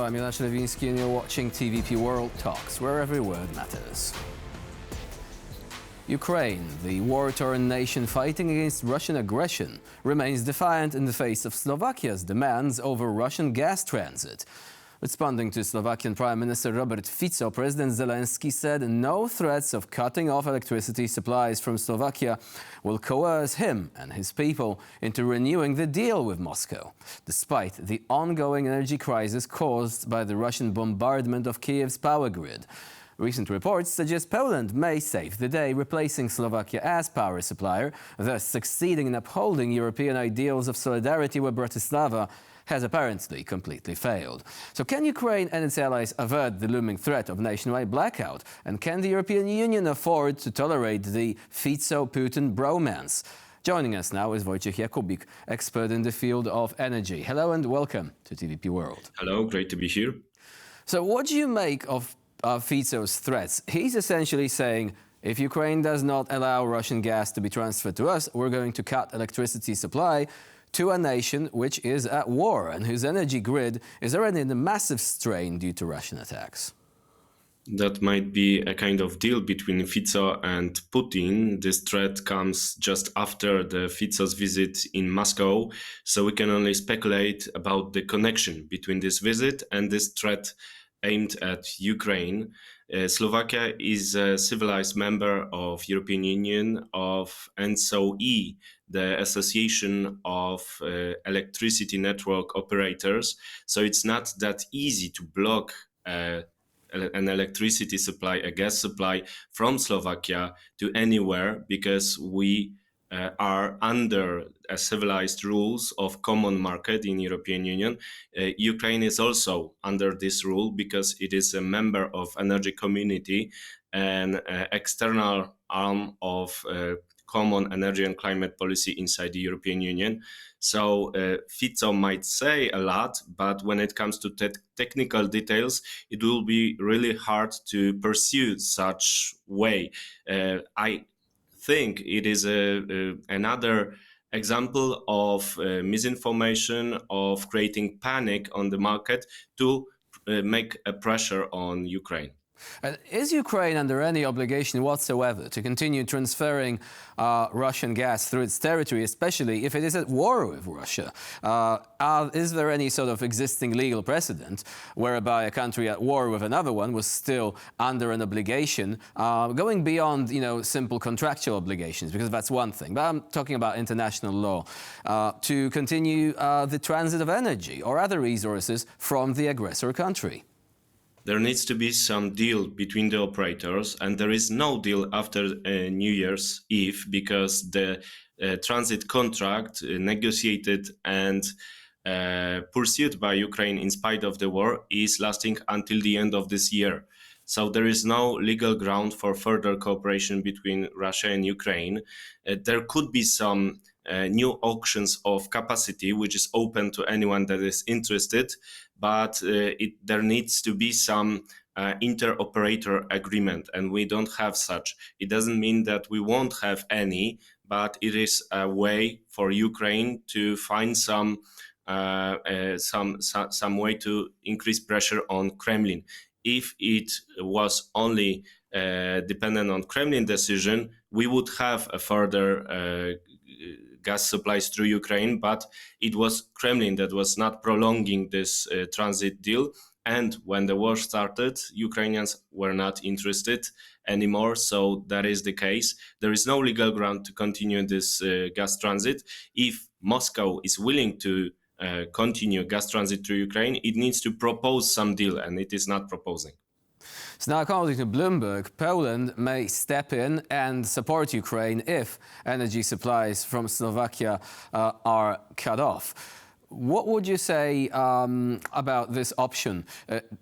Hello, I'm Milan Lewinsky and you're watching TVP World Talks, where every word matters. Ukraine, the war-torn nation fighting against Russian aggression, remains defiant in the face of Slovakia's demands over Russian gas transit. Responding to Slovakian Prime Minister Robert Fico, President Zelenskyy said no threats of cutting off electricity supplies from Slovakia will coerce him and his people into renewing the deal with Moscow, despite the ongoing energy crisis caused by the Russian bombardment of Kyiv's power grid. Recent reports suggest Poland may save the day, replacing Slovakia as power supplier, thus succeeding in upholding European ideals of solidarity where Bratislava has apparently completely failed. So can Ukraine and its allies avert the looming threat of nationwide blackout? And can the European Union afford to tolerate the Fico-Putin bromance? Joining us now is Wojciech Jakóbik, expert in the field of energy. Hello and welcome to TVP World. Hello, great to be here. So what do you make of Fico's threats? He's essentially saying, if Ukraine does not allow Russian gas to be transferred to us, we're going to cut electricity supply to a nation which is at war and whose energy grid is already in a massive strain due to Russian attacks. That might be a kind of deal between Fico and Putin. This threat comes just after the Fico's visit in Moscow, so we can only speculate about the connection between this visit and this threat aimed at Ukraine. Slovakia is a civilized member of European Union of ENTSO-E, the Association of Electricity Network Operators. So it's not that easy to block an electricity supply, a gas supply from Slovakia to anywhere, because we are under civilized rules of common market in European Union. Ukraine is also under this rule because it is a member of energy community and external arm of common energy and climate policy inside the European Union. So Fico might say a lot, but when it comes to technical details, it will be really hard to pursue such way. I think it is another example of misinformation, of creating panic on the market to make a pressure on Ukraine. Is Ukraine under any obligation whatsoever to continue transferring Russian gas through its territory, especially if it is at war with Russia? Is there any sort of existing legal precedent whereby a country at war with another one was still under an obligation, going beyond, simple contractual obligations, because that's one thing, but I'm talking about international law, to continue the transit of energy or other resources from the aggressor country? There needs to be some deal between the operators, and there is no deal after New Year's Eve because the transit contract negotiated and pursued by Ukraine in spite of the war is lasting until the end of this year. So there is no legal ground for further cooperation between Russia and Ukraine. There could be some new auctions of capacity, which is open to anyone that is interested, but there needs to be some inter-operator agreement, and we don't have such. It doesn't mean that we won't have any, but it is a way for Ukraine to find some way to increase pressure on Kremlin. If it was only dependent on Kremlin decision, we would have a further gas supplies through Ukraine, but it was Kremlin that was not prolonging this transit deal. And when the war started, Ukrainians were not interested anymore. So that is the case. There is no legal ground to continue this gas transit. If Moscow is willing to continue gas transit through Ukraine, it needs to propose some deal, and it is not proposing. So now, according to Bloomberg, Poland may step in and support Ukraine if energy supplies from Slovakia are cut off. What would you say about this option?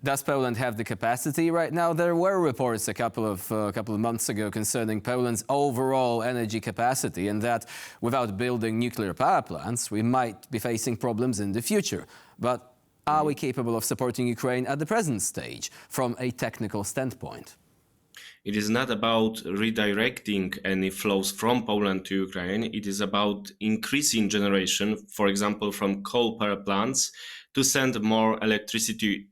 Does Poland have the capacity right now? There were reports a couple of months ago concerning Poland's overall energy capacity, and that without building nuclear power plants, we might be facing problems in the future. But are we capable of supporting Ukraine at the present stage from a technical standpoint? It is not about redirecting any flows from Poland to Ukraine. It is about increasing generation, for example, from coal power plants, to send more electricity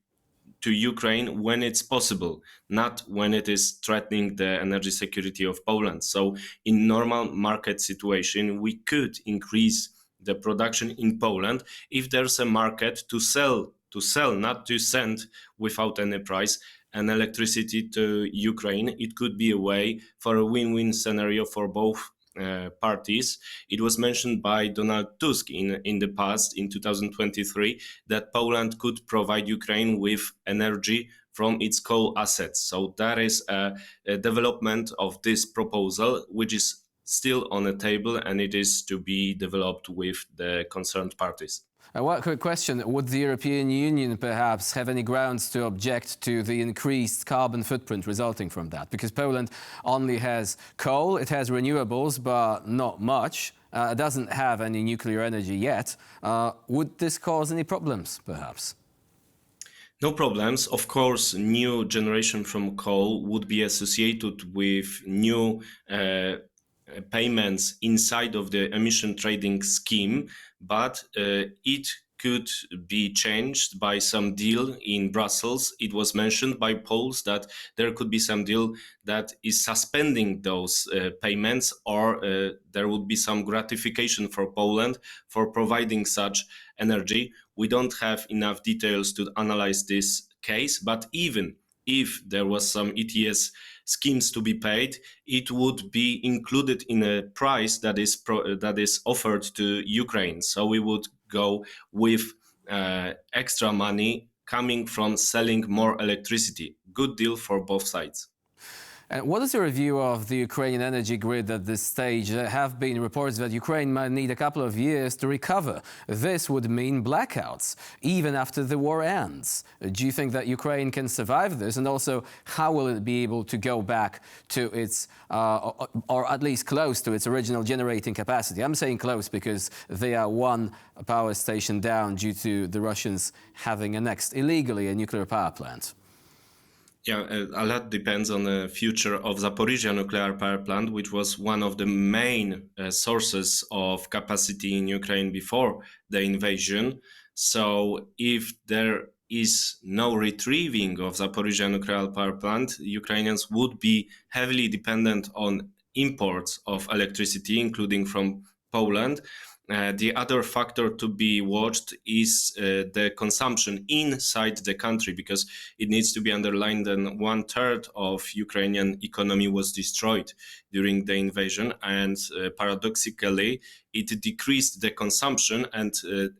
to Ukraine when it's possible, not when it is threatening the energy security of Poland. So in normal market situation, we could increase the production in Poland if there's a market to sell, not to send without any price and electricity to Ukraine. It could be a way for a win-win scenario for both parties. It was mentioned by Donald Tusk in the past, in 2023, that Poland could provide Ukraine with energy from its coal assets. So that is a development of this proposal, which is still on the table, and it is to be developed with the concerned parties. One quick question. Would the European Union perhaps have any grounds to object to the increased carbon footprint resulting from that? Because Poland only has coal, it has renewables, but not much. It doesn't have any nuclear energy yet. Would this cause any problems, perhaps? No problems. Of course, new generation from coal would be associated with new payments inside of the emission trading scheme, but it could be changed by some deal in Brussels. It was mentioned by Poles that there could be some deal that is suspending those payments, or there would be some gratification for Poland for providing such energy. We don't have enough details to analyze this case, but even if there was some ETS schemes to be paid, it would be included in a price that is offered to Ukraine. So we would go with extra money coming from selling more electricity. Good deal for both sides. And what is your review of the Ukrainian energy grid at this stage? There have been reports that Ukraine might need a couple of years to recover. This would mean blackouts, even after the war ends. Do you think that Ukraine can survive this? And also, how will it be able to go back to its, or at least close to its original generating capacity? I'm saying close because they are one power station down due to the Russians having annexed illegally a nuclear power plant. Yeah, a lot depends on the future of Zaporizhia nuclear power plant, which was one of the main sources of capacity in Ukraine before the invasion. So if there is no retrieving of Zaporizhia nuclear power plant, Ukrainians would be heavily dependent on imports of electricity, including from Poland. The other factor to be watched is the consumption inside the country, because it needs to be underlined that 1/3 of Ukrainian economy was destroyed during the invasion, and paradoxically, it decreased the consumption and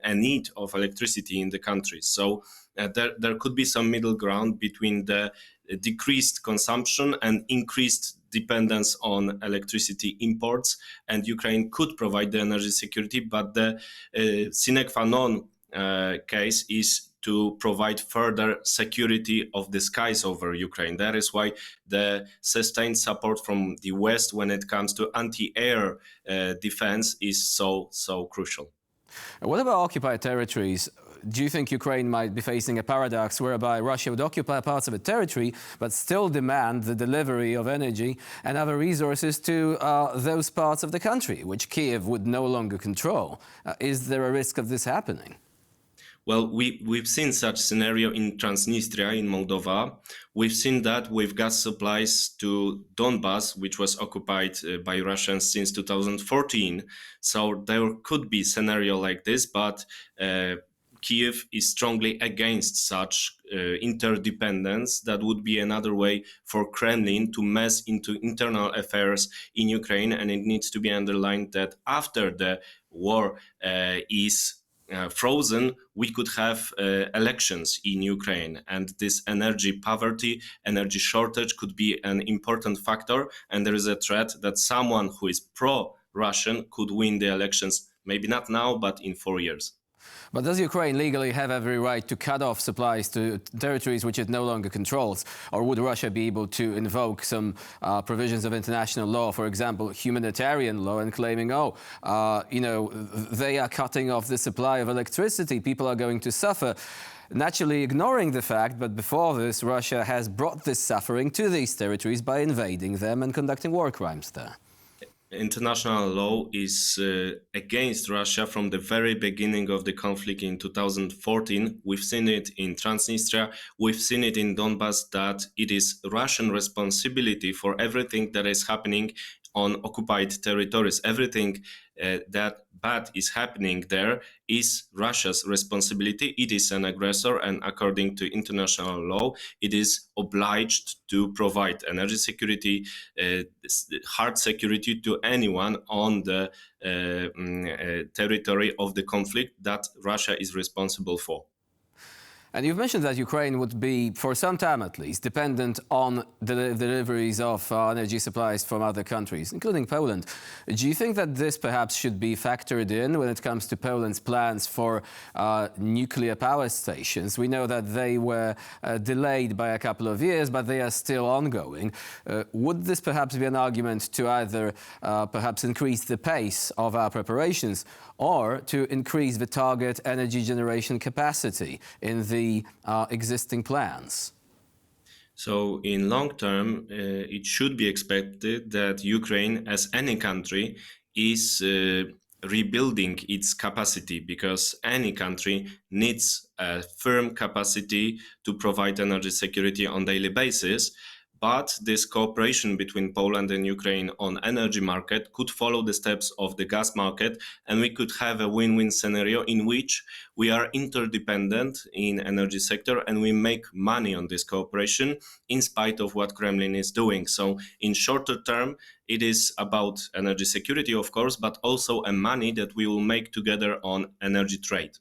a need of electricity in the country. So there could be some middle ground between the decreased consumption and increased dependence on electricity imports, and Ukraine could provide the energy security, but the sine qua non case is to provide further security of the skies over Ukraine. That is why the sustained support from the West when it comes to anti-air defense is so crucial. What about occupied territories? Do you think Ukraine might be facing a paradox whereby Russia would occupy parts of a territory but still demand the delivery of energy and other resources to those parts of the country, which Kyiv would no longer control? Is there a risk of this happening? Well, we've seen such scenario in Transnistria, in Moldova. We've seen that with gas supplies to Donbas, which was occupied by Russians since 2014. So there could be scenario like this, but Kyiv is strongly against such interdependence. That would be another way for Kremlin to mess into internal affairs in Ukraine. And it needs to be underlined that after the war is frozen, we could have elections in Ukraine. And this energy poverty, energy shortage could be an important factor. And there is a threat that someone who is pro-Russian could win the elections, maybe not now, but in 4 years. But does Ukraine legally have every right to cut off supplies to territories which it no longer controls? Or would Russia be able to invoke some provisions of international law, for example, humanitarian law, and claiming, they are cutting off the supply of electricity, people are going to suffer? Naturally ignoring the fact, but before this, Russia has brought this suffering to these territories by invading them and conducting war crimes there. international law is against Russia from the very beginning of the conflict in 2014. We've seen it in Transnistria, we've seen it in Donbass, that it is Russian responsibility for everything that is happening on occupied territories. Everything that bad is happening there is Russia's responsibility. It is an aggressor, and according to international law, it is obliged to provide energy security, hard security to anyone on the territory of the conflict that Russia is responsible for. And you've mentioned that Ukraine would be, for some time at least, dependent on the deliveries of energy supplies from other countries, including Poland. Do you think that this perhaps should be factored in when it comes to Poland's plans for nuclear power stations? We know that they were delayed by a couple of years, but they are still ongoing. Would this perhaps be an argument to either perhaps increase the pace of our preparations or to increase the target energy generation capacity in the existing plans? So in long term, it should be expected that Ukraine, as any country, is rebuilding its capacity, because any country needs a firm capacity to provide energy security on a daily basis. But this cooperation between Poland and Ukraine on energy market could follow the steps of the gas market, and we could have a win-win scenario in which we are interdependent in energy sector and we make money on this cooperation in spite of what Kremlin is doing. So in shorter term, it is about energy security, of course, but also a money that we will make together on energy trade.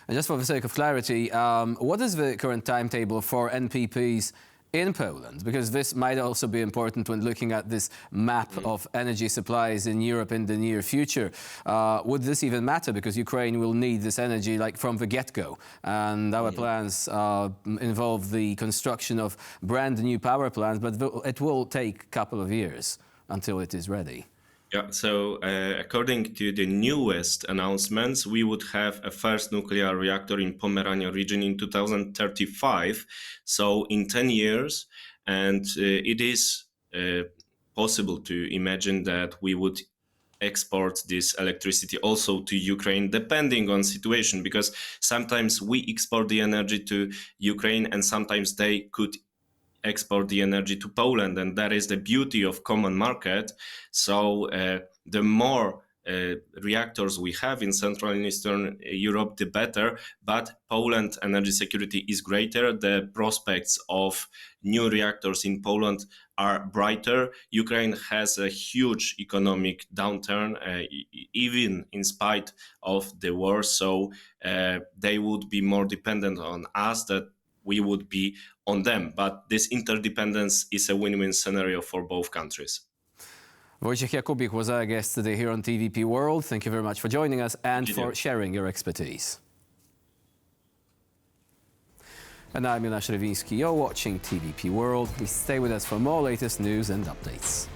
And just for the sake of clarity, what is the current timetable for NPPs in Poland? Because this might also be important when looking at this map of energy supplies in Europe in the near future. Would this even matter? Because Ukraine will need this energy like from the get-go. And our plans involve the construction of brand new power plants, but it will take a couple of years until it is ready. Yeah, so according to the newest announcements, we would have a first nuclear reactor in Pomerania region in 2035, so in 10 years. And it is possible to imagine that we would export this electricity also to Ukraine, depending on situation, because sometimes we export the energy to Ukraine and sometimes they could export the energy to Poland, and that is the beauty of common market. So the more reactors we have in Central and Eastern Europe, the better. But Poland energy security is greater. The prospects of new reactors in Poland are brighter. Ukraine has a huge economic downturn, even in spite of the war. So they would be more dependent on us than we would be on them. But this interdependence is a win-win scenario for both countries. Wojciech Jakóbik was our guest today here on TVP World. Thank you very much for joining us and for sharing your expertise. And I'm Jonasz Rewiński. You're watching TVP World. Please stay with us for more latest news and updates.